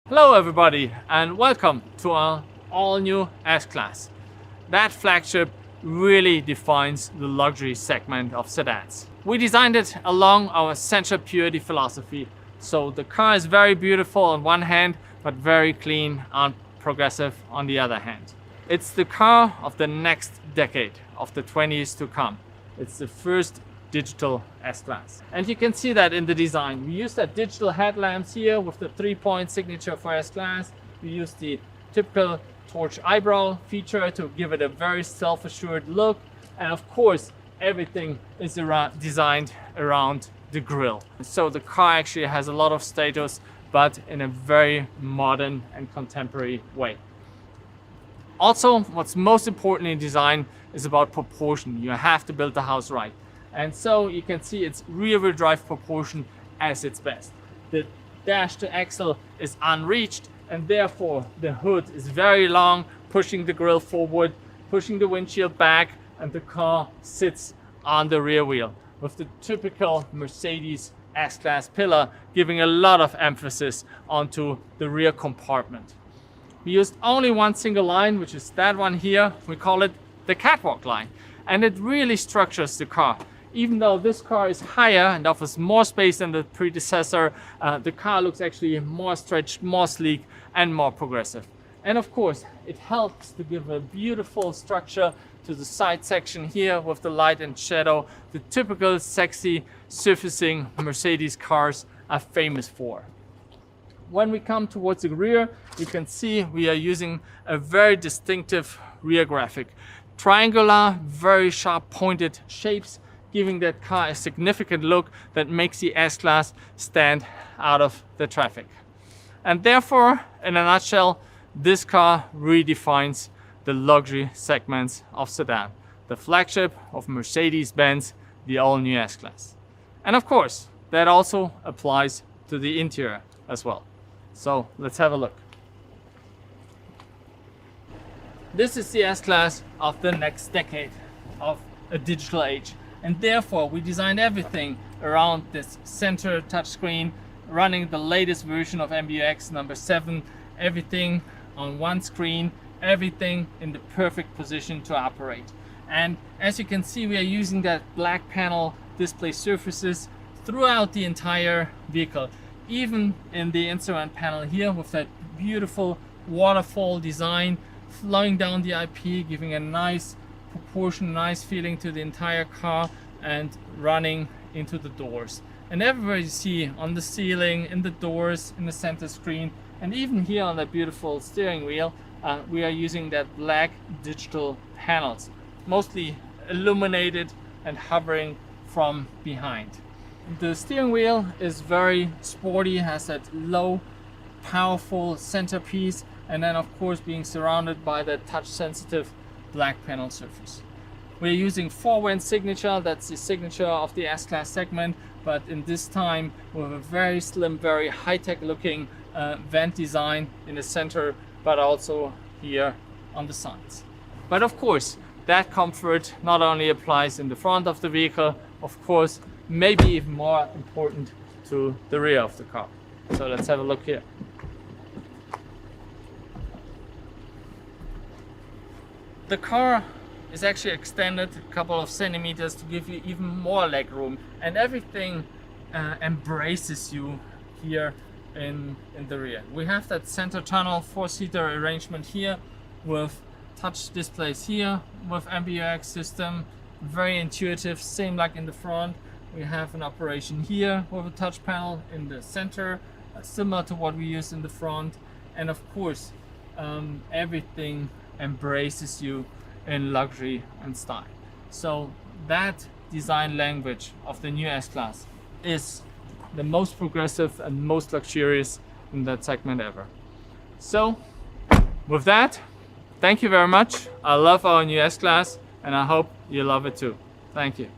Hello everybody and welcome to our all-new S-Class. That flagship really defines the luxury segment of sedans. We designed it along our Sensual Purity philosophy. So the car is very beautiful on one hand, but very clean and progressive on the other hand. It's the car of the next decade, of the 20s to come. It's the first digital S-Class. And you can see that in the design. We use that digital headlamps here with the 3-point signature for S-Class. We use the typical torch eyebrow feature to give it a very self-assured look. And of course, everything is designed around the grille. So the car actually has a lot of status, but in a very modern and contemporary way. Also, what's most important in design is about proportion. You have to build the house right. And so you can see its rear-wheel drive proportion as its best. The dash to axle is unreached, and therefore the hood is very long, pushing the grille forward, pushing the windshield back, and the car sits on the rear wheel with the typical Mercedes S-Class pillar, giving a lot of emphasis onto the rear compartment. We used only one single line, which is that one here. We call it the catwalk line, and it really structures the car. Even though this car is higher and offers more space than the predecessor, the car looks actually more stretched, more sleek, and more progressive. And of course, it helps to give a beautiful structure to the side section here with the light and shadow, the typical sexy surfacing Mercedes cars are famous for. When we come towards the rear, you can see we are using a very distinctive rear graphic. Triangular, very sharp pointed shapes, giving that car a significant look that makes the S-Class stand out of the traffic. And therefore, in a nutshell, this car redefines the luxury segments of sedan, the flagship of Mercedes-Benz, the all-new S-Class. And of course, that also applies to the interior as well. So let's have a look. This is the S-Class of the next decade of a digital age. And therefore, we designed everything around this center touchscreen, running the latest version of MBUX number 7, everything on one screen, everything in the perfect position to operate. And as you can see, we are using that black panel display surfaces throughout the entire vehicle, even in the instrument panel here with that beautiful waterfall design flowing down the IP, giving a nice proportion, nice feeling to the entire car and running into the doors. And everywhere you see on the ceiling, in the doors, in the center screen, and even here on that beautiful steering wheel, we are using that black digital panels, mostly illuminated and hovering from behind. The steering wheel is very sporty, has that low, powerful centerpiece, and then of course being surrounded by that touch-sensitive black panel surface. We're using 4-vent signature, that's the signature of the S-Class segment, but in this time with a very slim, very high-tech looking vent design in the center, but also here on the sides. But of course, that comfort not only applies in the front of the vehicle, of course, maybe even more important to the rear of the car. So let's have a look here. The car is actually extended a couple of centimeters to give you even more leg room, and everything embraces you here in the rear. We have that center tunnel 4-seater arrangement here with touch displays here with MBUX system, very intuitive, same like in the front. We have an operation here with a touch panel in the center, similar to what we use in the front, and of course everything embraces you in luxury and style. So that design language of the new S-Class is the most progressive and most luxurious in that segment ever. So with that, thank you very much. I love our new S-Class and I hope you love it too. Thank you.